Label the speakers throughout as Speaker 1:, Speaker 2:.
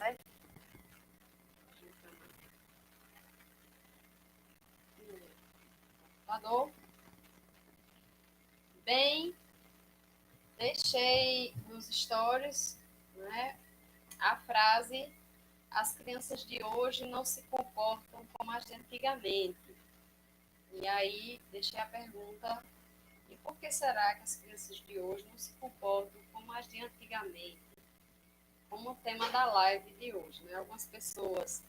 Speaker 1: live. Computador. Bem, deixei nos stories, né, a frase: as crianças de hoje não se comportam como as de antigamente. E aí deixei a pergunta: e por que será que as crianças de hoje não se comportam como as de antigamente? Como o tema da live de hoje, né? Algumas pessoas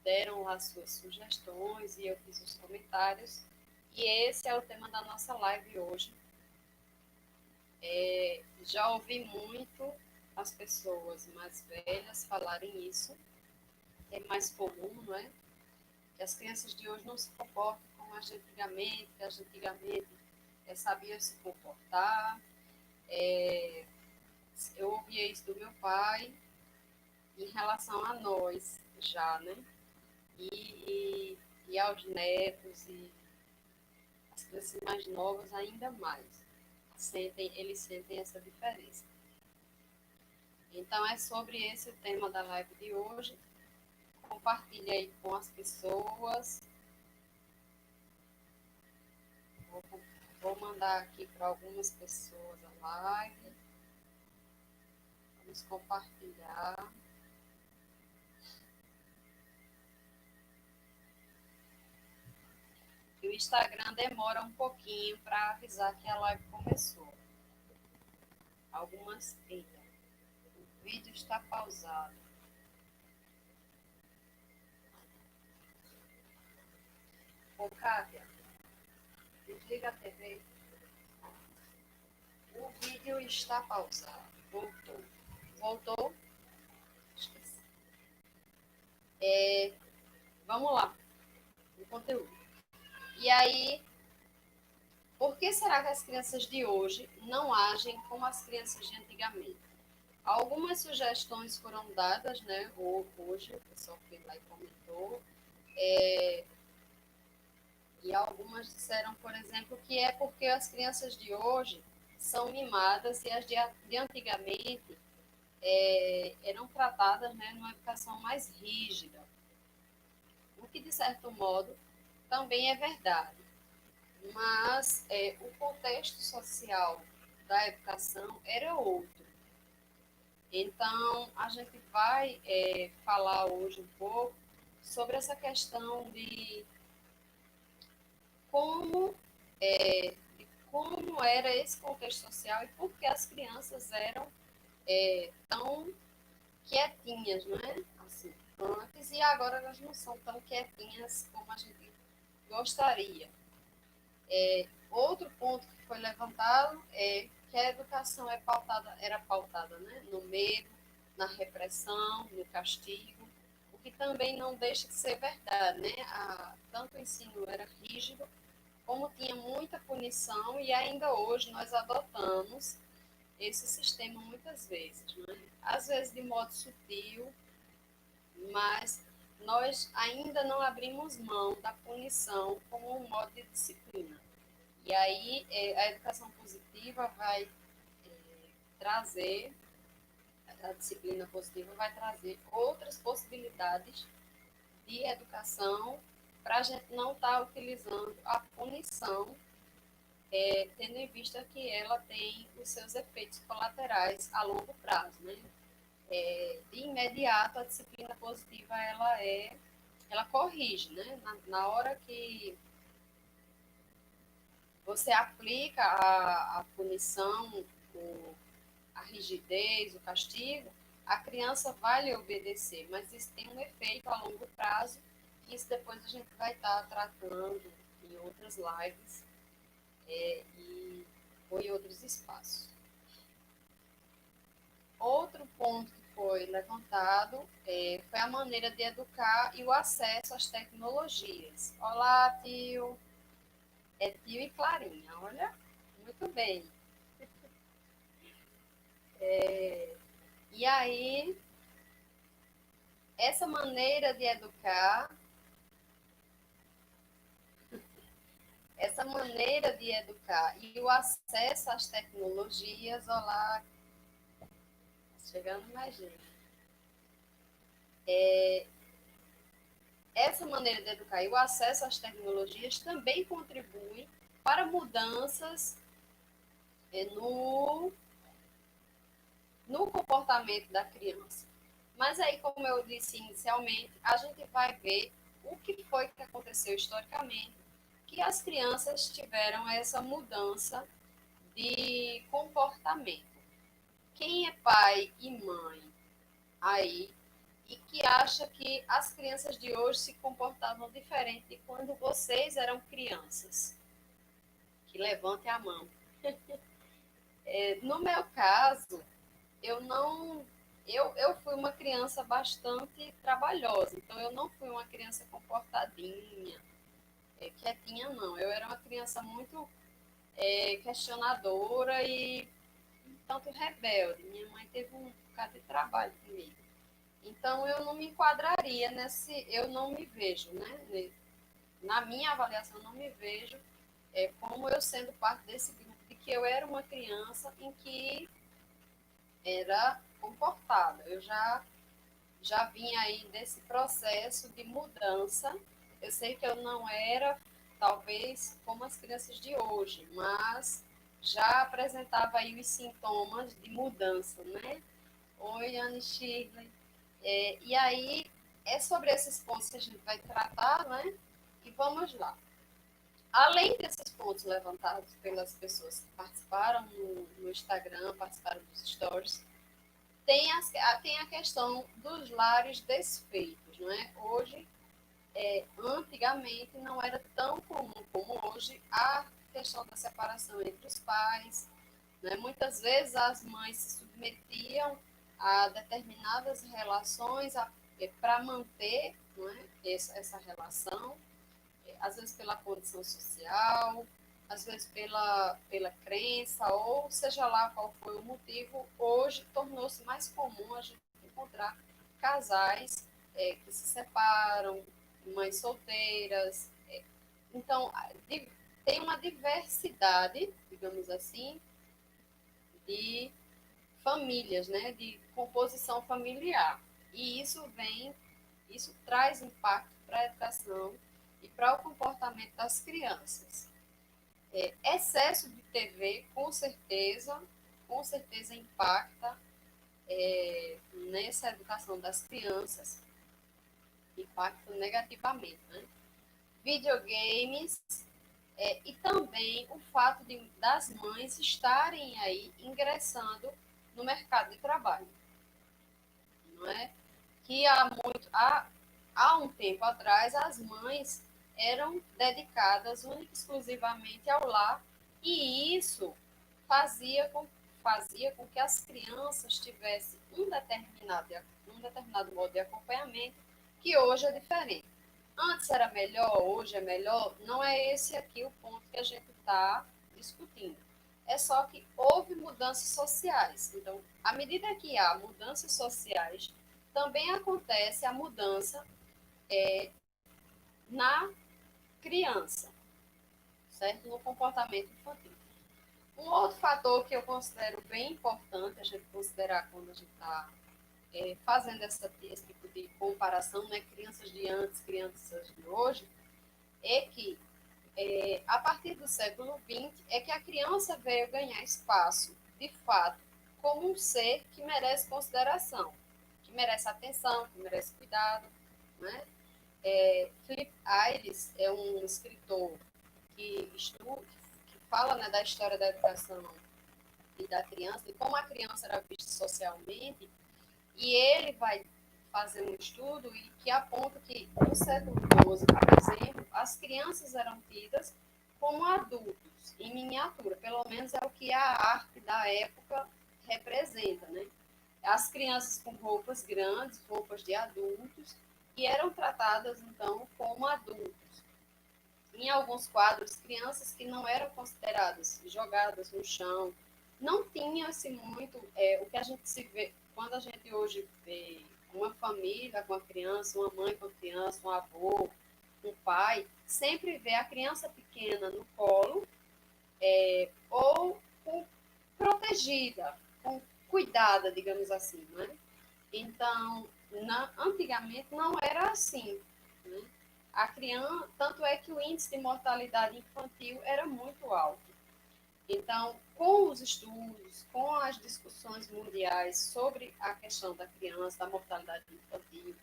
Speaker 1: deram lá suas sugestões e eu fiz os comentários. E esse é o tema da nossa live hoje. Já ouvi muito as pessoas mais velhas falarem isso. É mais comum, não é? Que as crianças de hoje não se comportam como as de antigamente, que as de antigamente sabiam se comportar. Eu ouvia isso do meu pai em relação a nós já, né? E aos netos e as crianças mais novas ainda mais. Eles sentem essa diferença. Então é sobre esse o tema da live de hoje. Compartilhe aí com as pessoas. Vou mandar aqui para algumas pessoas a live. Vamos compartilhar. E o Instagram demora um pouquinho para avisar que a live começou. Algumas trilhas. O vídeo está pausado. Ô, Kátia, desliga a TV. O vídeo está pausado. Voltou. Voltou? Esqueci. Vamos lá. O conteúdo. E aí, por que será que as crianças de hoje não agem como as crianças de antigamente? Algumas sugestões foram dadas, né? Hoje, o pessoal foi lá e comentou. E algumas disseram, por exemplo, que é porque as crianças de hoje são mimadas e as de antigamente eram tratadas, né, numa educação mais rígida. O que, de certo modo, também é verdade. Mas o contexto social da educação era outro. Então, a gente vai falar hoje um pouco sobre essa questão como, de como era esse contexto social e por que as crianças eram tão quietinhas, não é? Assim, antes, e agora elas não são tão quietinhas como a gente gostaria. Outro ponto que foi levantado é que a educação era pautada, né, no medo, na repressão, no castigo, o que também não deixa de ser verdade, né? Tanto o ensino era rígido, como tinha muita punição, e ainda hoje nós adotamos esse sistema muitas vezes, né? Às vezes de modo sutil, mas nós ainda não abrimos mão da punição como um modo de disciplina. E aí a educação positiva vai trazer, a disciplina positiva vai trazer outras possibilidades de educação para a gente não estar utilizando a punição, tendo em vista que ela tem os seus efeitos colaterais a longo prazo, né? De imediato, a disciplina positiva ela corrige, né? Na hora que você aplica a punição, a rigidez, o castigo, a criança vai lhe obedecer, mas isso tem um efeito a longo prazo, que isso depois a gente vai estar tratando em outras lives ou em outros espaços. Outro ponto que foi levantado foi a maneira de educar e o acesso às tecnologias. Olá, tio. É tio e Clarinha, olha, muito bem. E aí, essa maneira de educar, e o acesso às tecnologias, olá, chegando mais gente. Essa maneira de educar e o acesso às tecnologias também contribuem para mudanças no, no comportamento da criança. Mas aí, como eu disse inicialmente, a gente vai ver o que foi que aconteceu historicamente, que as crianças tiveram essa mudança de comportamento. Quem é pai e mãe aí e que acha que as crianças de hoje se comportavam diferente de quando vocês eram crianças? Que levante a mão. No meu caso, eu não. Eu fui uma criança bastante trabalhosa, então eu não fui uma criança comportadinha, quietinha, não. Eu era uma criança muito questionadora e um tanto rebelde. Minha mãe teve um bocado de trabalho comigo. Então eu não me enquadraria nesse, eu não me vejo, né? Na minha avaliação, eu não me vejo como eu sendo parte desse grupo, de que eu era uma criança em que era comportada. Eu já vinha aí desse processo de mudança. Eu sei que eu não era, talvez, como as crianças de hoje, mas já apresentava aí os sintomas de mudança, né? Oi, Anne Shirley. E aí, é sobre esses pontos que a gente vai tratar, né? E vamos lá. Além desses pontos levantados pelas pessoas que participaram no Instagram, participaram dos stories, tem a questão dos lares desfeitos, não é? Hoje, antigamente, não era tão comum como hoje a questão da separação entre os pais, né? Muitas vezes as mães se submetiam a determinadas relações para manter, não é? essa relação, às vezes pela condição social, às vezes pela crença, ou seja lá qual foi o motivo, hoje tornou-se mais comum a gente encontrar casais que se separam, mães solteiras. Então, tem uma diversidade, digamos assim, de famílias, né, de composição familiar. E isso traz impacto para a educação e para o comportamento das crianças. Excesso de TV, com certeza impacta nessa educação das crianças, impacta negativamente, né? Videogames, e também o fato das mães estarem aí ingressando no mercado de trabalho, não é? Que há um tempo atrás as mães eram dedicadas única e exclusivamente ao lar e isso fazia com que as crianças tivessem um determinado modo de acompanhamento que hoje é diferente. Antes era melhor, hoje é melhor, não é esse aqui o ponto que a gente está discutindo. É só que houve mudanças sociais. Então, à medida que há mudanças sociais, também acontece a mudança na criança, certo? No comportamento infantil. Um outro fator que eu considero bem importante a gente considerar quando a gente está fazendo esse tipo de comparação, né, crianças de antes, crianças de hoje, é que a partir do século XX é que a criança veio ganhar espaço, de fato, como um ser que merece consideração, que merece atenção, que merece cuidado, né? Philip Ayres é um escritor que fala, né, da história da educação e da criança, e como a criança era vista socialmente, e ele vai fazer um estudo e que aponta que no século XII, por exemplo, as crianças eram tidas como adultos, em miniatura, pelo menos é o que a arte da época representa, né? As crianças com roupas grandes, roupas de adultos, e eram tratadas, então, como adultos. Em alguns quadros, crianças que não eram consideradas jogadas no chão, não tinha-se muito o que a gente se vê, quando a gente hoje vê uma família com a criança, uma mãe com a criança, um avô, um pai, sempre vê a criança pequena no colo ou protegida, com cuidada, digamos assim, né? Então, antigamente não era assim, né? A criança, tanto é que o índice de mortalidade infantil era muito alto. Então, com os estudos, com as discussões mundiais sobre a questão da criança, da mortalidade infantil,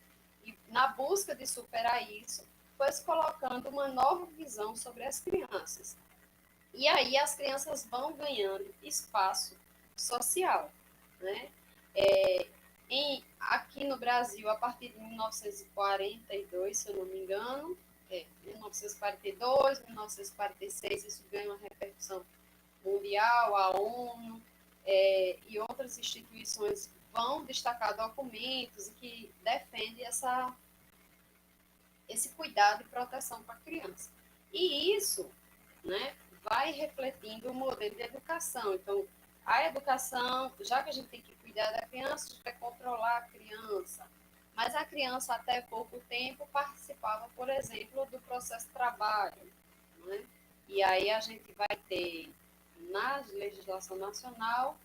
Speaker 1: e na busca de superar isso, foi se colocando uma nova visão sobre as crianças. E aí as crianças vão ganhando espaço social, né? Aqui no Brasil, a partir de 1942, se eu não me engano, 1942, 1946, isso ganha uma repercussão mundial, a ONU e outras instituições vão destacar documentos que defendem esse cuidado e proteção para a criança. E isso, né, vai refletindo o modelo de educação. Então, a educação, já que a gente tem que cuidar da criança, a gente vai controlar a criança. Mas a criança, até pouco tempo, participava, por exemplo, do processo de trabalho. Né? E aí a gente vai ter, na legislação nacional,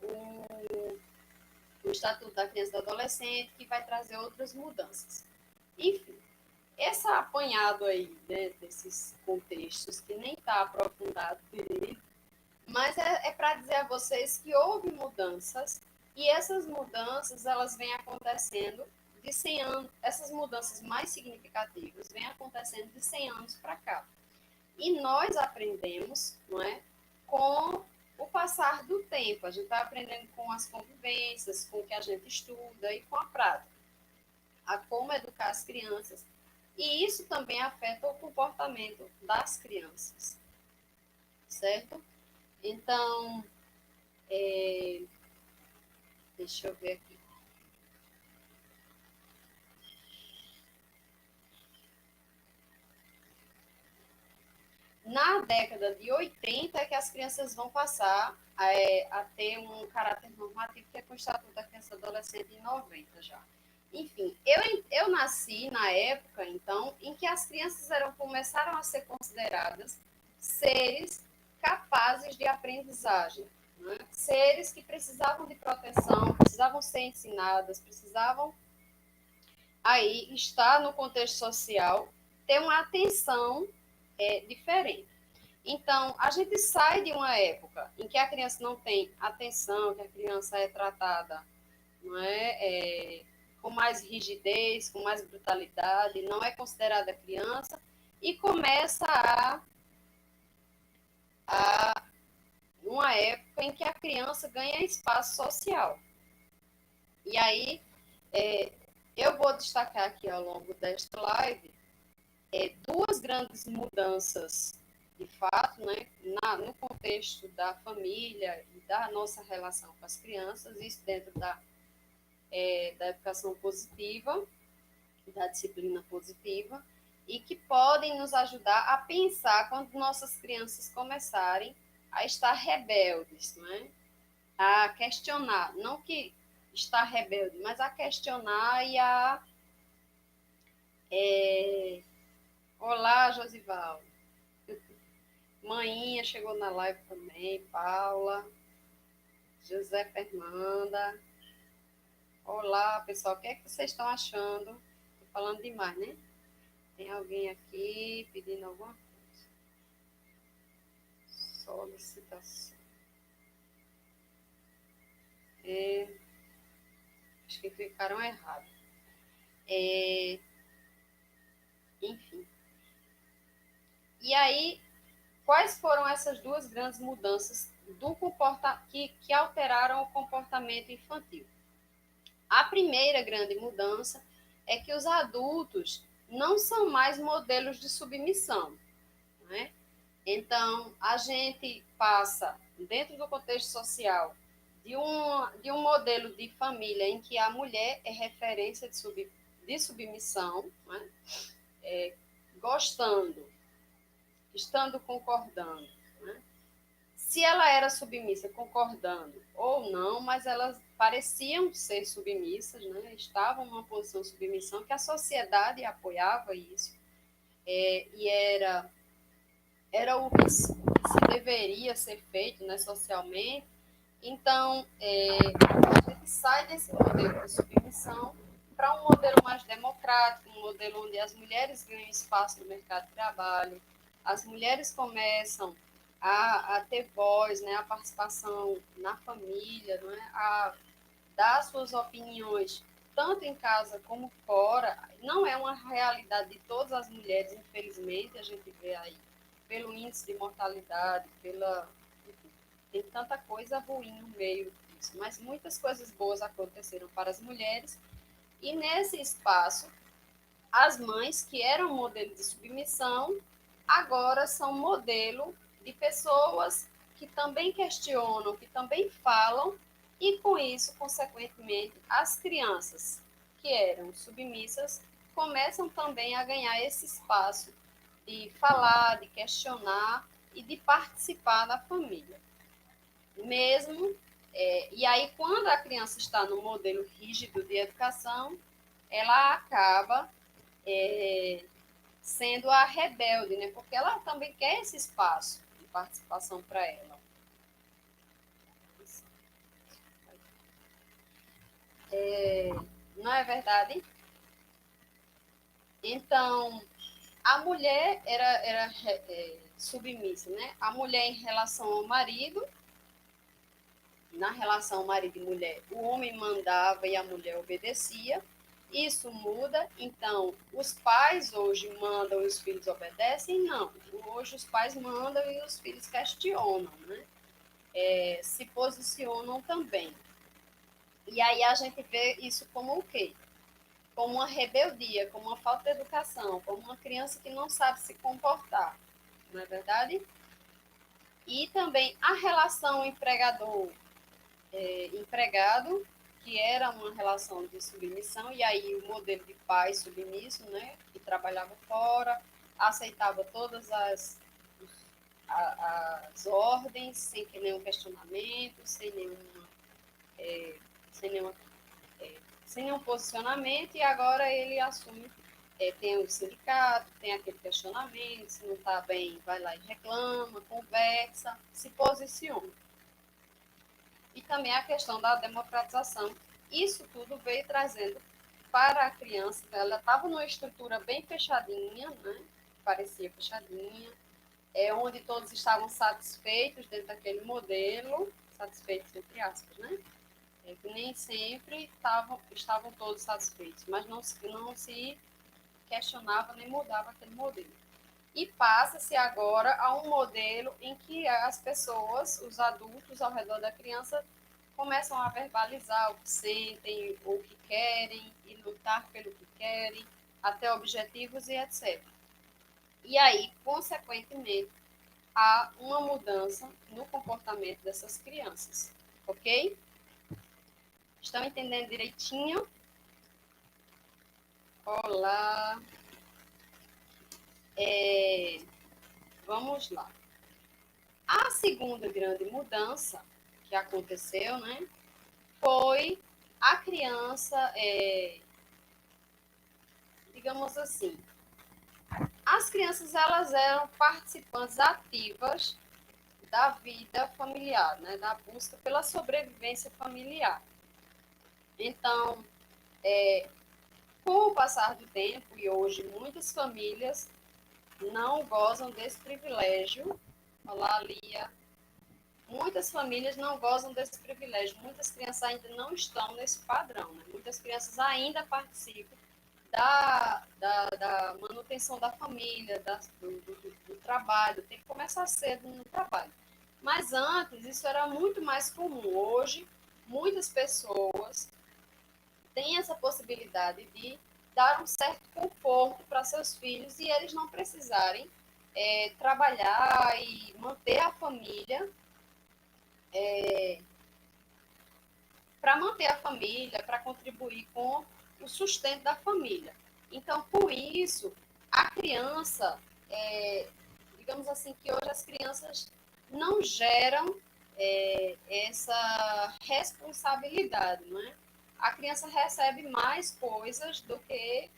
Speaker 1: o Estatuto da Criança e do Adolescente, que vai trazer outras mudanças. Enfim, essa apanhado aí, né, desses contextos, que nem está aprofundado direito, mas é para dizer a vocês que houve mudanças, e essas mudanças, elas vêm acontecendo de 100 anos, essas mudanças mais significativas vêm acontecendo de 100 anos para cá. E nós aprendemos, não é, com o passar do tempo. A gente vai aprendendo com as convivências, com o que a gente estuda e com a prática, a como educar as crianças. E isso também afeta o comportamento das crianças, certo? Então, deixa eu ver aqui. Na década de 80 é que as crianças vão passar a ter um caráter normativo, que é com o Estatuto da Criança e Adolescente em 90 já. Enfim, eu nasci na época, então, em que as crianças começaram a ser consideradas seres capazes de aprendizagem, né? Seres que precisavam de proteção, precisavam ser ensinadas, precisavam aí estar no contexto social, ter uma atenção diferente. Então, a gente sai de uma época em que a criança não tem atenção, que a criança é tratada, não com mais rigidez, com mais brutalidade, não é considerada criança, e começa a uma época em que a criança ganha espaço social. E aí, eu vou destacar aqui ao longo desta live duas grandes mudanças, de fato, né, no contexto da família e da nossa relação com as crianças, isso dentro da educação positiva, da disciplina positiva, e que podem nos ajudar a pensar quando nossas crianças começarem a estar rebeldes, né? A questionar, não que estar rebelde, mas a questionar e a... Olá, Josivaldo. Maninha chegou na live também, Paula, José Fernanda. Olá, pessoal, o que é que vocês estão achando? Estou falando demais, né? Tem alguém aqui pedindo alguma coisa? Solicitação. Acho que ficaram errados. Enfim. E aí, quais foram essas duas grandes mudanças que alteraram o comportamento infantil? A primeira grande mudança é que os adultos não são mais modelos de submissão, né? Então, a gente passa, dentro do contexto social, de um modelo de família em que a mulher é referência de submissão, né? Gostando, estando concordando, né? Se ela era submissa, concordando ou não, mas elas pareciam ser submissas, né? Estavam numa posição de submissão, que a sociedade apoiava isso, e era o que se deveria ser feito, né, socialmente. Então, a gente sai desse modelo de submissão para um modelo mais democrático, um modelo onde as mulheres ganham espaço no mercado de trabalho, as mulheres começam a ter voz, né, a participação na família, não é? A dar suas opiniões, tanto em casa como fora. Não é uma realidade de todas as mulheres, infelizmente, a gente vê aí, pelo índice de mortalidade, tem tanta coisa ruim no meio disso, mas muitas coisas boas aconteceram para as mulheres, e nesse espaço, as mães, que eram modelo de submissão, agora são modelo de pessoas que também questionam, que também falam, e com isso, consequentemente, as crianças que eram submissas começam também a ganhar esse espaço de falar, de questionar e de participar da família. Mesmo, e aí quando a criança está no modelo rígido de educação, ela acaba sendo a rebelde, né? Porque ela também quer esse espaço de participação para ela. Não é verdade? Então, a mulher era submissa, né? A mulher em relação ao marido, na relação marido e mulher, o homem mandava e a mulher obedecia. Isso muda, então os pais hoje mandam e os filhos obedecem? Não. Hoje os pais mandam e os filhos questionam, né? Se posicionam também. E aí a gente vê isso como o quê? Como uma rebeldia, como uma falta de educação, como uma criança que não sabe se comportar, não é verdade? E também a relação empregador-empregado, que era uma relação de submissão, e aí o modelo de pai submisso, né, que trabalhava fora, aceitava todas as ordens, sem nenhum questionamento, sem nenhuma sem nenhum posicionamento, e agora ele assume, tem o sindicato, tem aquele questionamento, se não está bem, vai lá e reclama, conversa, se posiciona. E também a questão da democratização. Isso tudo veio trazendo para a criança, ela estava numa estrutura bem fechadinha, né? Parecia fechadinha, onde todos estavam satisfeitos dentro daquele modelo, satisfeitos entre aspas, né? Que nem sempre estavam todos satisfeitos, mas não se questionava nem mudava aquele modelo. E passa-se agora a um modelo em que as pessoas, os adultos ao redor da criança, começam a verbalizar o que sentem, o que querem, e lutar pelo que querem, até objetivos e etc. E aí, consequentemente, há uma mudança no comportamento dessas crianças, ok? Estão entendendo direitinho? Olá. Vamos lá. A segunda grande mudança que aconteceu, né, foi a criança, digamos assim, as crianças elas eram participantes ativas da vida familiar, né, da busca pela sobrevivência familiar. Então, com o passar do tempo, e hoje muitas famílias não gozam desse privilégio. Olá, Lia. Muitas famílias não gozam desse privilégio. Muitas crianças ainda não estão nesse padrão. Né? Muitas crianças ainda participam da manutenção da família, do trabalho. Tem que começar cedo no trabalho. Mas antes, isso era muito mais comum. Hoje, muitas pessoas têm essa possibilidade de dar um certo conforto para seus filhos e eles não precisarem trabalhar e manter a família, para manter a família, para contribuir com o sustento da família. Então, com isso, a criança, digamos assim, que hoje as crianças não geram essa responsabilidade, não é? A criança recebe mais coisas do que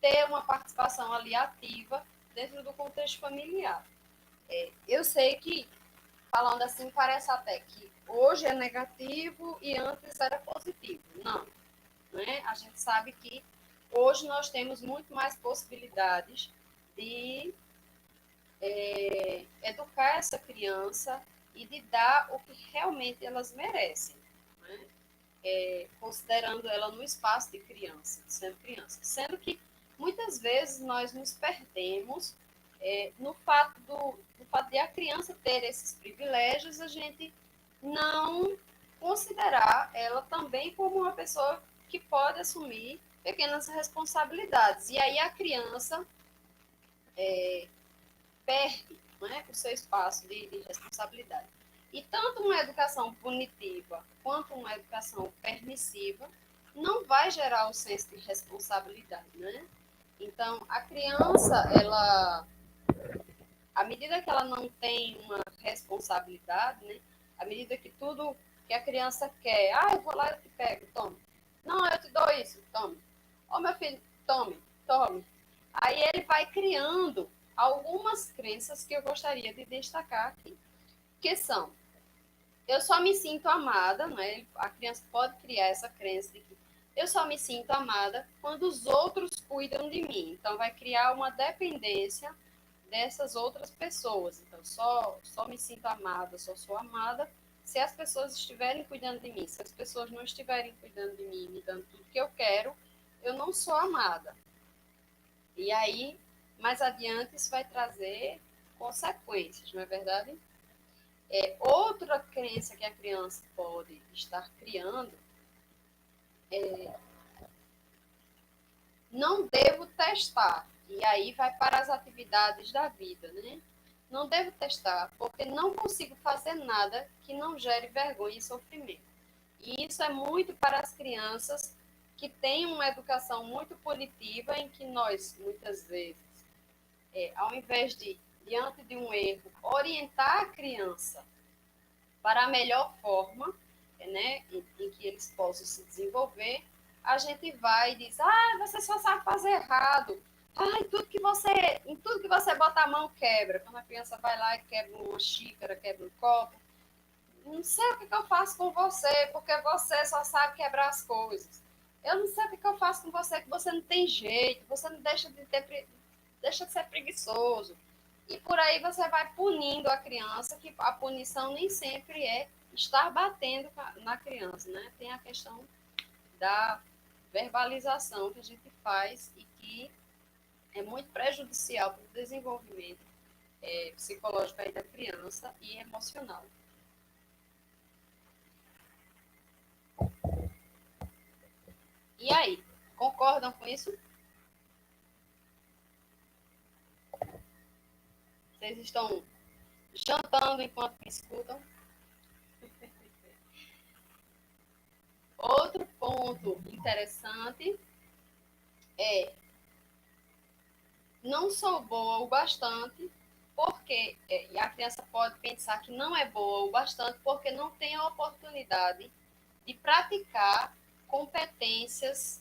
Speaker 1: ter uma participação ali ativa dentro do contexto familiar. Eu sei que, falando assim, parece até que hoje é negativo e antes era positivo. Não. né? A gente sabe que hoje nós temos muito mais possibilidades de educar essa criança e de dar o que realmente elas merecem, né? Considerando ela no espaço de criança, sendo criança. Sendo que muitas vezes nós nos perdemos no fato de a criança ter esses privilégios, a gente não considerar ela também como uma pessoa que pode assumir pequenas responsabilidades. E aí a criança perde, não é, o seu espaço de responsabilidade. E tanto uma educação punitiva quanto uma educação permissiva não vai gerar o senso de responsabilidade, né? Então, a criança, ela, à medida que ela não tem uma responsabilidade, né? À medida que tudo que a criança quer, eu vou lá e te pego, tome. Não, eu te dou isso, tome. Meu filho, tome. Aí ele vai criando algumas crenças que eu gostaria de destacar aqui, que são: eu só me sinto amada, né? A criança pode criar essa crença de que eu só me sinto amada quando os outros cuidam de mim. Então, vai criar uma dependência dessas outras pessoas. Então, só me sinto amada, só sou amada se as pessoas estiverem cuidando de mim. Se as pessoas não estiverem cuidando de mim, me dando tudo que eu quero, eu não sou amada. E aí, mais adiante, isso vai trazer consequências, não é verdade? Outra crença que a criança pode estar criando: não devo testar. E aí vai para as atividades da vida, né? Não devo testar, porque não consigo fazer nada que não gere vergonha e sofrimento. E isso é muito para as crianças que têm uma educação muito punitiva, em que nós, muitas vezes, ao invés de, diante de um erro, orientar a criança para a melhor forma, né, em que eles possam se desenvolver, a gente vai e diz: você só sabe fazer errado. Em tudo que você bota a mão, quebra. Quando a criança vai lá e quebra uma xícara, quebra um copo, não sei o que eu faço com você, porque você só sabe quebrar as coisas. Eu não sei o que eu faço com você, que você não tem jeito, você não deixa de ser preguiçoso. E por aí você vai punindo a criança, que a punição nem sempre é estar batendo na criança, né? Tem a questão da verbalização que a gente faz e que é muito prejudicial para o desenvolvimento psicológico aí da criança e emocional. E aí, concordam com isso? Vocês estão jantando enquanto me escutam? Outro ponto interessante é: não sou boa o bastante, porque e a criança pode pensar que não é boa o bastante porque não tem a oportunidade de praticar competências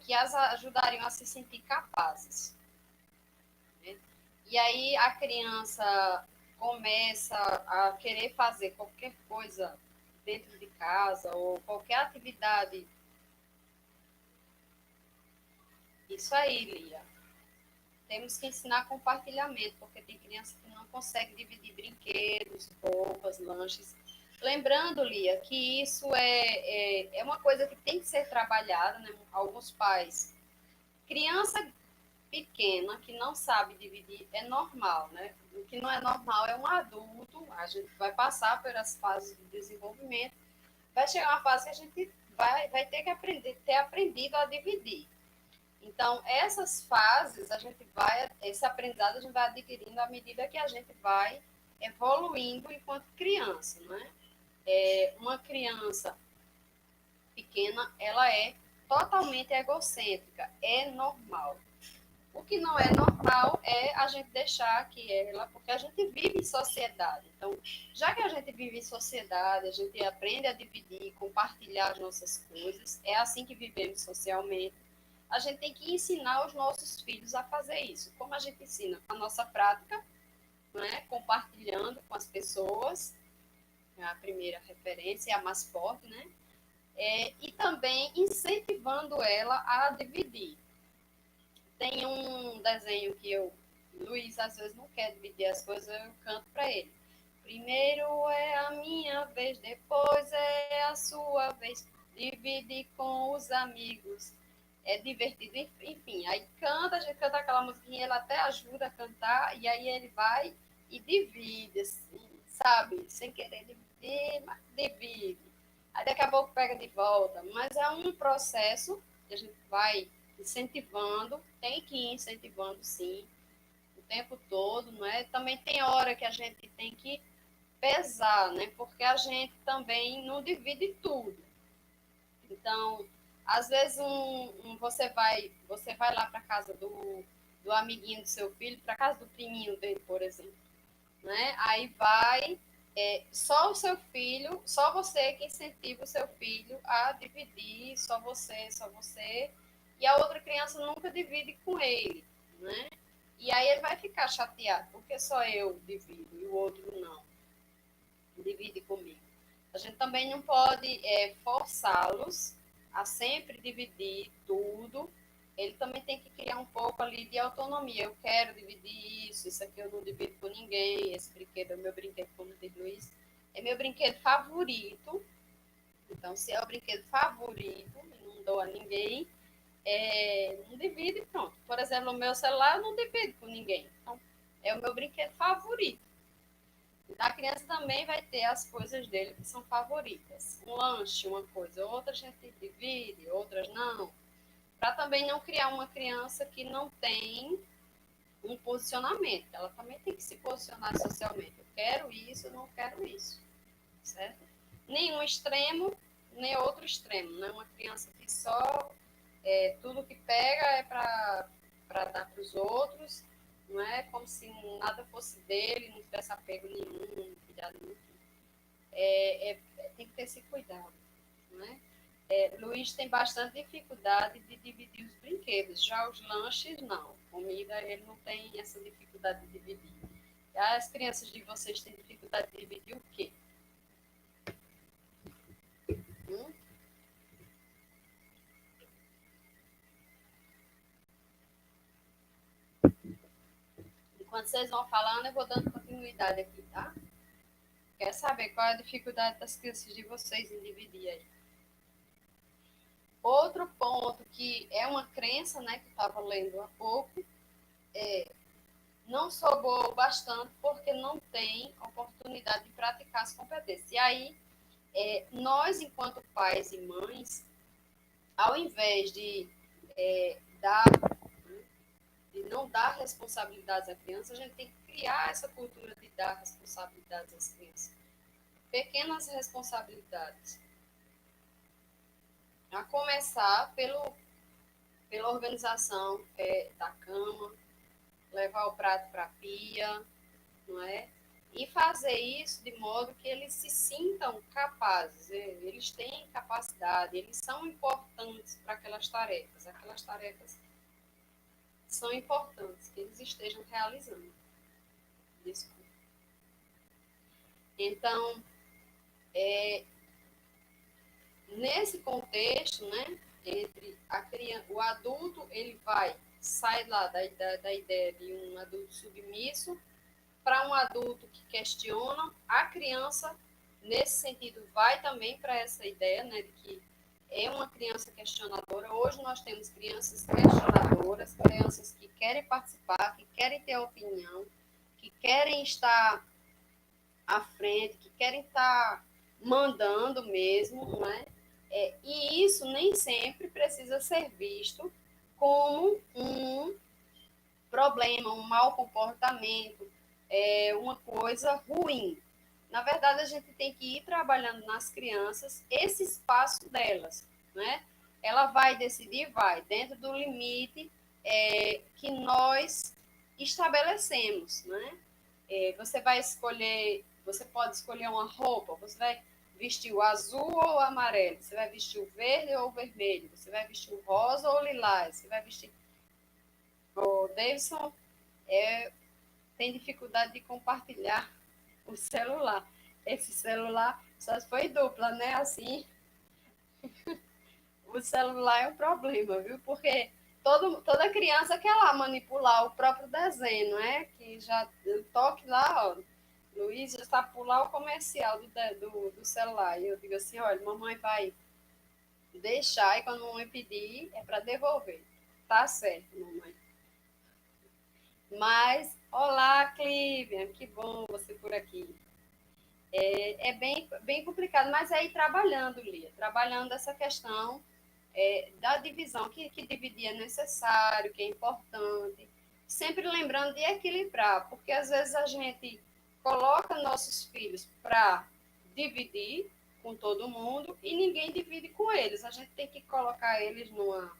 Speaker 1: que as ajudariam a se sentir capazes, né? E aí a criança começa a querer fazer qualquer coisa dentro de casa ou qualquer atividade. Isso aí, Lia. Temos que ensinar compartilhamento, porque tem criança que não consegue dividir brinquedos, roupas, lanches. Lembrando, Lia, que isso é uma coisa que tem que ser trabalhada, né? Alguns pais. Criança pequena que não sabe dividir é normal, né? O que não é normal é um adulto, a gente vai passar pelas fases de desenvolvimento, vai chegar uma fase que a gente vai ter que ter aprendido a dividir. Então, essas fases, esse aprendizado a gente vai adquirindo à medida que a gente vai evoluindo enquanto criança, né? Uma criança pequena, ela é totalmente egocêntrica, é normal. O que não é normal é a gente deixar que ela, porque a gente vive em sociedade. Então, já que a gente vive em sociedade, a gente aprende a dividir, compartilhar as nossas coisas, é assim que vivemos socialmente. A gente tem que ensinar os nossos filhos a fazer isso. Como a gente ensina? Com a nossa prática, né? Compartilhando com as pessoas, a primeira referência é a mais forte, né? E também incentivando ela a dividir. Tem um desenho que Luiz às vezes não quer dividir as coisas, eu canto para ele. Primeiro é a minha vez, depois é a sua vez. Divide com os amigos. É divertido, enfim. Aí canta, a gente canta aquela musiquinha, ele até ajuda a cantar, e aí ele vai e divide, assim, sabe? Sem querer dividir, mas divide. Aí daqui a pouco pega de volta. Mas é um processo que a gente vai incentivando, tem que ir incentivando, sim, o tempo todo, não é? Também tem hora que a gente tem que pesar, né? Porque a gente também não divide tudo. Então, às vezes você vai lá para casa do amiguinho do seu filho, para casa do priminho dele, por exemplo, né? Aí vai só o seu filho, só você que incentiva o seu filho a dividir, só você, e a outra criança nunca divide com ele, né? E aí ele vai ficar chateado, porque só eu divido e o outro não divide comigo. A gente também não pode forçá-los a sempre dividir tudo. Ele também tem que criar um pouco ali de autonomia. Eu quero dividir isso aqui eu não divido com ninguém, esse brinquedo é meu brinquedo, como diz Luiz, é meu brinquedo favorito. Então, se é o brinquedo favorito, não dou a ninguém, não divide e pronto. Por exemplo, o meu celular eu não divido com ninguém. Então, é o meu brinquedo favorito. A criança também vai ter as coisas dele que são favoritas. Um lanche, uma coisa, outra a gente divide, outras não. Para também não criar uma criança que não tem um posicionamento. Ela também tem que se posicionar socialmente. Eu quero isso, eu não quero isso. Certo? Nem um extremo, nem outro extremo. Não é uma criança que só tudo que pega é para dar para os outros, não é como se nada fosse dele, não tivesse apego nenhum, cuidado nenhum. Tem que ter esse cuidado. Não é? Luiz tem bastante dificuldade de dividir os brinquedos, já os lanches não. Comida ele não tem essa dificuldade de dividir. As crianças de vocês têm dificuldade de dividir o quê? Hum? Enquanto vocês vão falando, eu vou dando continuidade aqui, tá? Quer saber qual é a dificuldade das crianças de vocês em dividir aí? Outro ponto que é uma crença, né, que eu estava lendo há pouco, não sou boa o bastante porque não tem oportunidade de praticar as competências. E aí, nós, enquanto pais e mães, ao invés dar, de não dar responsabilidades à criança, a gente tem que criar essa cultura de dar responsabilidades às crianças. Pequenas responsabilidades. A começar pela organização da cama, levar o prato para a pia, não é? E fazer isso de modo que eles se sintam capazes, eles têm capacidade, eles são importantes para aquelas tarefas são importantes que eles estejam realizando. Desculpa. Então, nesse contexto, né, entre a criança, o adulto, ele sai lá da ideia de um adulto submisso para um adulto que questiona, a criança, nesse sentido, vai também para essa ideia, né, de que é uma criança questionadora. Hoje nós temos crianças questionadoras, crianças que querem participar, que querem ter opinião, que querem estar à frente, que querem estar mandando mesmo, não é? E isso nem sempre precisa ser visto como um problema, um mau comportamento, uma coisa ruim. Na verdade, a gente tem que ir trabalhando nas crianças esse espaço delas, né? Ela vai decidir, vai, dentro do limite que nós estabelecemos, né? Você pode escolher uma roupa, você vai vestir o azul ou o amarelo, você vai vestir o verde ou o vermelho, você vai vestir o rosa ou o lilás, você vai vestir. O Davidson tem dificuldade de compartilhar o celular. Esse celular só foi dupla, né? Assim, o celular é um problema, viu? Porque toda criança quer lá manipular o próprio desenho, não é? Que já toque lá, ó, Luiz já sabe pular o comercial do celular. E eu digo assim, olha, mamãe vai deixar e quando a mamãe pedir é para devolver. Tá certo, mamãe. Mas, olá, Clívia, que bom você por aqui. É bem complicado, mas aí trabalhando, Lia, trabalhando essa questão da divisão, que dividir é necessário, que é importante, sempre lembrando de equilibrar, porque às vezes a gente coloca nossos filhos para dividir com todo mundo e ninguém divide com eles. A gente tem que colocar eles numa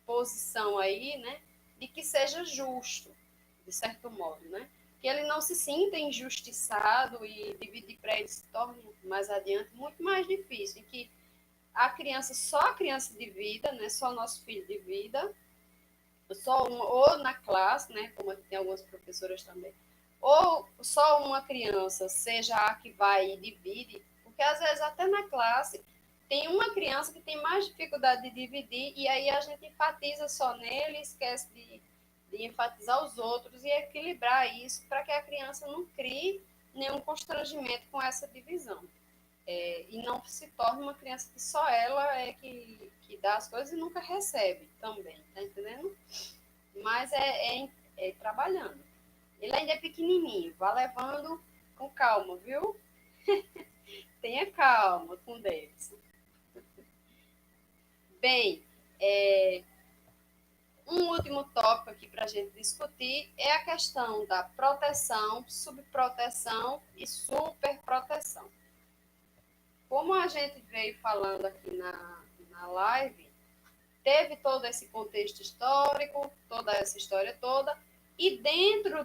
Speaker 1: posição aí, né, de que seja justo, de certo modo, né? Que ele não se sinta injustiçado e dividir para ele se torne mais adiante muito mais difícil, e que só a criança de vida, né, só o nosso filho de vida, ou na classe, né, como tem algumas professoras também, ou só uma criança seja a que vai e divide, porque às vezes até na classe tem uma criança que tem mais dificuldade de dividir e aí a gente enfatiza só nele, esquece de enfatizar os outros e equilibrar isso para que a criança não crie nenhum constrangimento com essa divisão. E não se torne uma criança que só ela é que dá as coisas e nunca recebe também, tá entendendo? Mas é trabalhando. Ele ainda é pequenininho, vá levando com calma, viu? Tenha calma com Deus. Bem, um último tópico aqui para a gente discutir é a questão da proteção, subproteção e superproteção. Como a gente veio falando aqui na live, teve todo esse contexto histórico, toda essa história toda, e dentro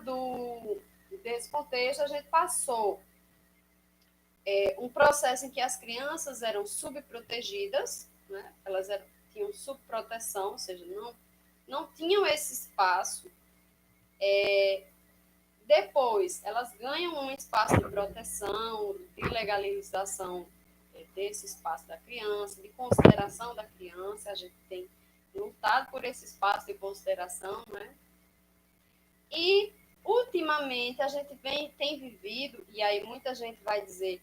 Speaker 1: desse contexto a gente passou um processo em que as crianças eram subprotegidas, né? Tinham subproteção, ou seja, não tinham esse espaço. Depois, elas ganham um espaço de proteção, de legalização desse espaço da criança, de consideração da criança. A gente tem lutado por esse espaço de consideração, né? E, ultimamente, a gente tem vivido, e aí muita gente vai dizer,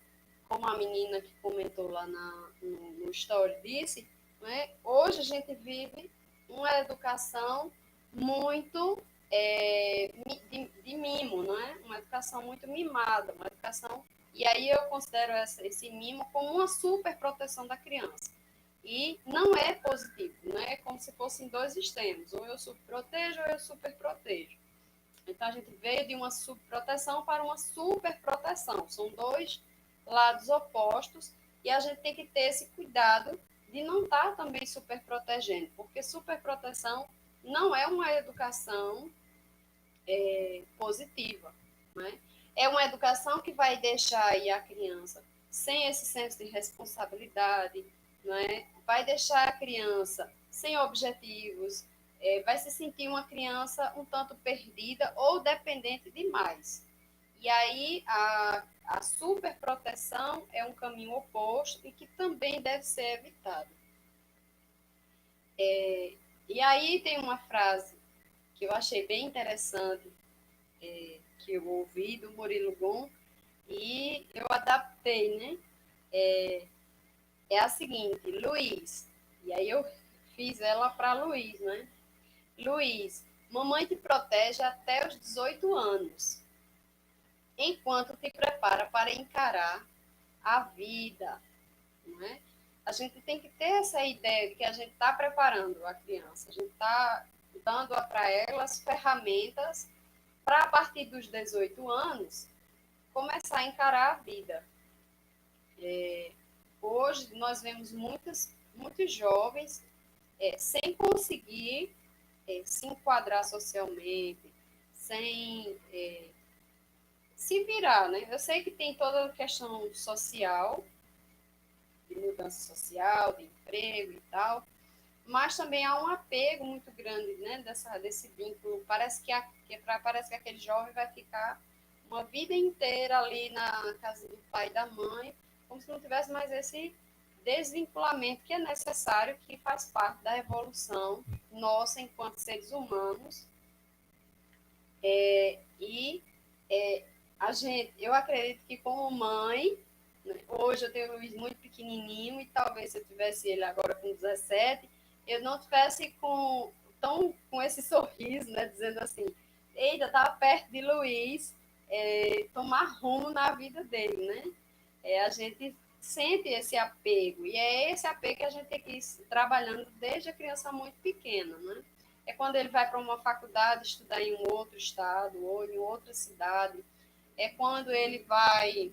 Speaker 1: como a menina que comentou lá no story disse, né? Hoje a gente vive uma educação muito de mimo, não é? Uma educação muito mimada, uma educação. E aí eu considero esse mimo como uma super proteção da criança. E não é positivo, não é como se fossem dois extremos, ou eu subprotejo ou eu superprotejo. Então a gente veio de uma subproteção para uma superproteção. São dois lados opostos e a gente tem que ter esse cuidado de não estar também superprotegendo, porque superproteção não é uma educação positiva, né? É uma educação que vai deixar aí a criança sem esse senso de responsabilidade, né? Vai deixar a criança sem objetivos, vai se sentir uma criança um tanto perdida ou dependente demais. E aí a superproteção é um caminho oposto e que também deve ser evitado. E aí tem uma frase que eu achei bem interessante, que eu ouvi do Murilo Gun, e eu adaptei, né? É a seguinte, Luiz, e aí eu fiz ela para Luiz, né? Luiz, mamãe te protege até os 18 anos, enquanto te prepara para encarar a vida, não é? A gente tem que ter essa ideia de que a gente está preparando a criança, a gente está dando para ela as ferramentas para, a partir dos 18 anos, começar a encarar a vida. Hoje, nós vemos muitos jovens sem conseguir se enquadrar socialmente, sem se virar, né? Eu sei que tem toda a questão social, de mudança social, de emprego e tal, mas também há um apego muito grande, né, desse vínculo. Parece que aquele jovem vai ficar uma vida inteira ali na casa do pai e da mãe, como se não tivesse mais esse desvinculamento que é necessário, que faz parte da evolução nossa enquanto seres humanos. E eu acredito que como mãe, né, hoje eu tenho o Luiz muito pequenininho e talvez se eu tivesse ele agora com 17, eu não tivesse com esse sorriso, né, dizendo assim, eita, estava perto de Luiz, tomar rumo na vida dele, né? A gente sente esse apego, e é esse apego que a gente tem que ir trabalhando desde a criança muito pequena, né? É quando ele vai para uma faculdade estudar em um outro estado ou em outra cidade, é quando ele vai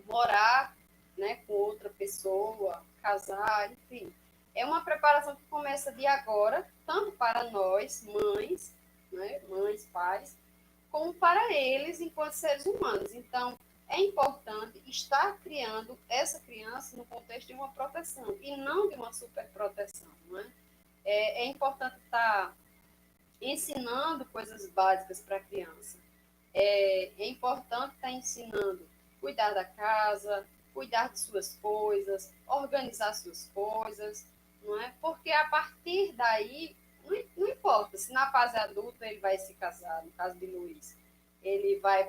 Speaker 1: morar, né, com outra pessoa, casar, enfim. É uma preparação que começa de agora, tanto para nós, mães, né, mães, pais, como para eles enquanto seres humanos. Então, é importante estar criando essa criança no contexto de uma proteção e não de uma superproteção, não é? É importante estar ensinando coisas básicas para a criança. É importante estar ensinando cuidar da casa, cuidar de suas coisas, organizar suas coisas, não é? Porque a partir daí, não importa se na fase adulta ele vai se casar, no caso de Luiz, ele vai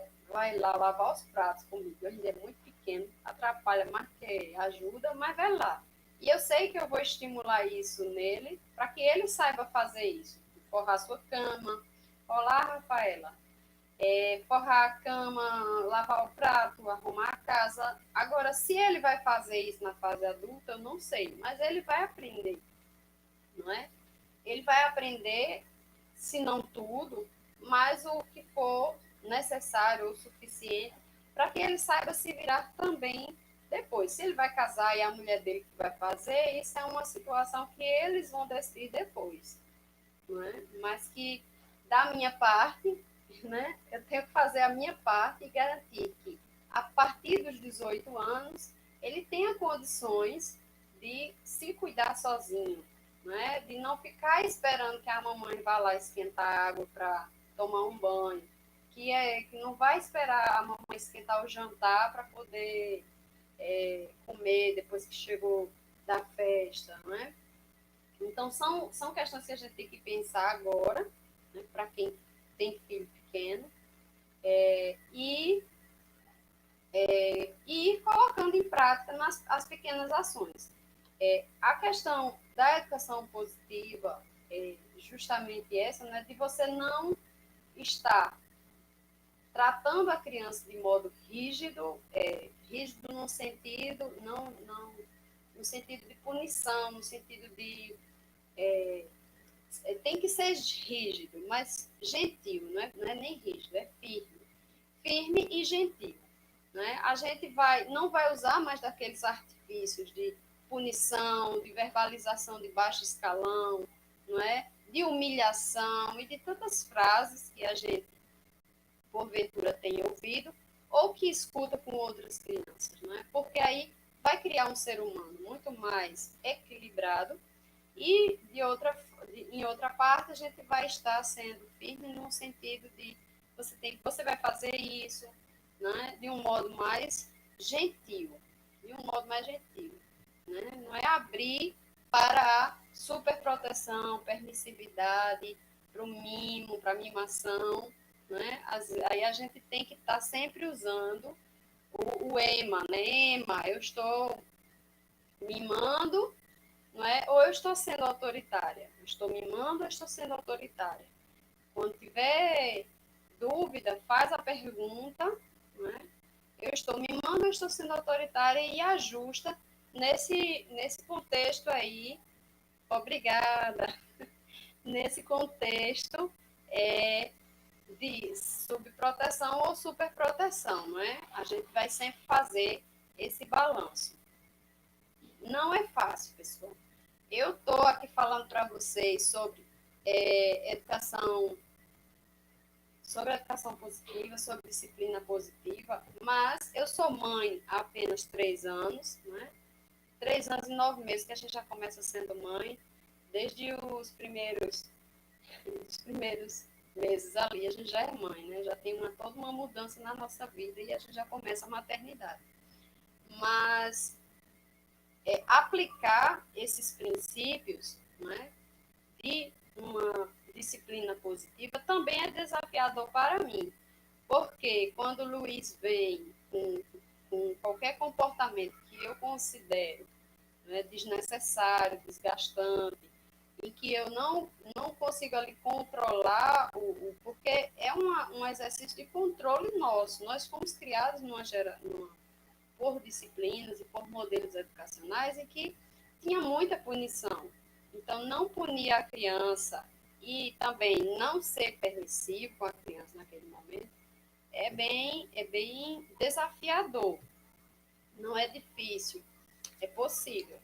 Speaker 1: lá lavar os pratos comigo, ele é muito pequeno, atrapalha mais que ajuda, mas vai lá. E eu sei que eu vou estimular isso nele, para que ele saiba fazer isso. Forrar sua cama. Olá, Rafaela. Forrar a cama, lavar o prato, arrumar a casa. Agora, se ele vai fazer isso na fase adulta, eu não sei, mas ele vai aprender, não é? Ele vai aprender, se não tudo, mas o que for necessário ou suficiente para que ele saiba se virar também depois. Se ele vai casar e a mulher dele que vai fazer, isso é uma situação que eles vão decidir depois, não é? Mas que, da minha parte, né, eu tenho que fazer a minha parte e garantir que, a partir dos 18 anos, ele tenha condições de se cuidar sozinho, né? De não ficar esperando que a mamãe vá lá esquentar água para tomar um banho, que não vai esperar a mamãe esquentar o jantar para poder comer depois que chegou da festa, né? Então, são questões que a gente tem que pensar agora, né, para quem tem filho pequeno, e ir colocando em prática as pequenas ações. A questão da educação positiva é justamente essa, né, de você não estar tratando a criança de modo rígido, rígido no sentido, não no sentido de punição, no sentido de tem que ser rígido, mas gentil, não é nem rígido, é firme. Firme e gentil. Né? A gente não vai usar mais daqueles artifícios de punição, de verbalização de baixo escalão, não é? De humilhação e de tantas frases que a gente, porventura, tem ouvido ou que escuta com outras crianças. Não é? Porque aí vai criar um ser humano muito mais equilibrado e, em outra parte, a gente vai estar sendo firme no sentido de você vai fazer isso, né, de um modo mais gentil, de um modo mais gentil, né? Não é abrir para a superproteção, permissividade, para o mimo, para a mimação, né? Aí a gente tem que estar sempre usando o EMA, né? EMA, eu estou mimando, não é? Ou eu estou sendo autoritária? Eu estou mimando ou estou sendo autoritária? Quando tiver dúvida, faz a pergunta, não é? Eu estou mimando ou estou sendo autoritária e ajusta nesse contexto aí. Obrigada. Nesse contexto de subproteção ou superproteção, não é? A gente vai sempre fazer esse balanço. Não é fácil, pessoal. Eu estou aqui falando para vocês educação, sobre educação positiva, sobre disciplina positiva, mas eu sou mãe há apenas 3 anos, né? 3 anos e 9 meses que a gente já começa sendo mãe, desde os primeiros meses ali, a gente já é mãe, né? Já tem toda uma mudança na nossa vida e a gente já começa a maternidade. Mas aplicar esses princípios, né, de uma disciplina positiva também é desafiador para mim, porque quando o Luiz vem com qualquer comportamento que eu considero, né, desnecessário, desgastante, em que eu não consigo ali controlar, porque é um exercício de controle nosso. Nós fomos criados por disciplinas e por modelos educacionais em que tinha muita punição. Então, não punir a criança e também não ser permissivo com a criança naquele momento é bem desafiador. Não é difícil, é possível,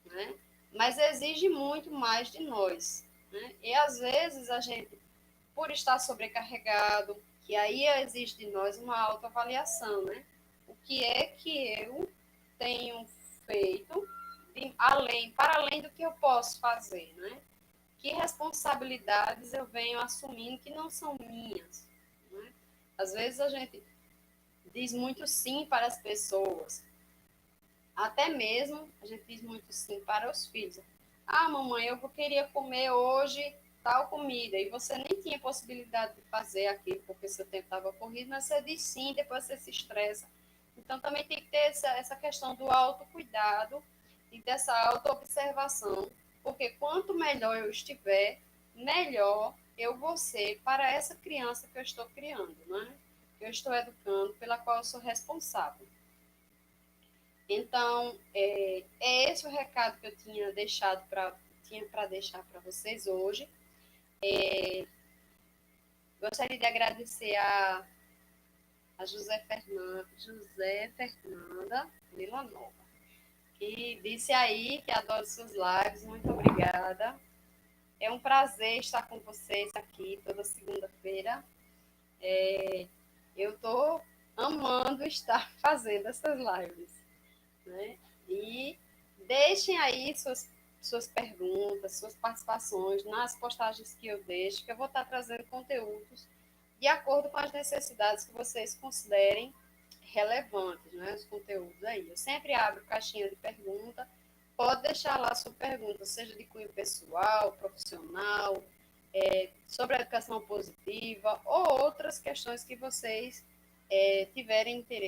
Speaker 1: né? Mas exige muito mais de nós. Né? E às vezes a gente, por estar sobrecarregado, que aí exige de nós uma autoavaliação, né? O que é que eu tenho feito para além do que eu posso fazer, né? Que responsabilidades eu venho assumindo que não são minhas, né? Às vezes a gente diz muito sim para as pessoas, até mesmo a gente diz muito sim para os filhos. Ah, mamãe, eu queria comer hoje tal comida, e você nem tinha possibilidade de fazer aquilo porque seu tempo estava corrido, mas você diz sim, depois você se estressa. Então também tem que ter essa questão do autocuidado e dessa autoobservação, porque quanto melhor eu estiver, melhor eu vou ser para essa criança que eu estou criando, né? Que eu estou educando, pela qual eu sou responsável. Então, é esse o recado que eu tinha para deixar para vocês hoje. Gostaria de agradecer a José Fernanda Villanova, que disse aí que adora suas lives. Muito obrigada. É um prazer estar com vocês aqui toda segunda-feira. Eu estou amando estar fazendo essas lives, né? E deixem aí suas perguntas, suas participações nas postagens que eu deixo, que eu vou estar trazendo conteúdos de acordo com as necessidades que vocês considerem relevantes, né? Os conteúdos aí. Eu sempre abro caixinha de pergunta, pode deixar lá a sua pergunta, seja de cunho pessoal, profissional, sobre a educação positiva ou outras questões que vocês tiverem interesse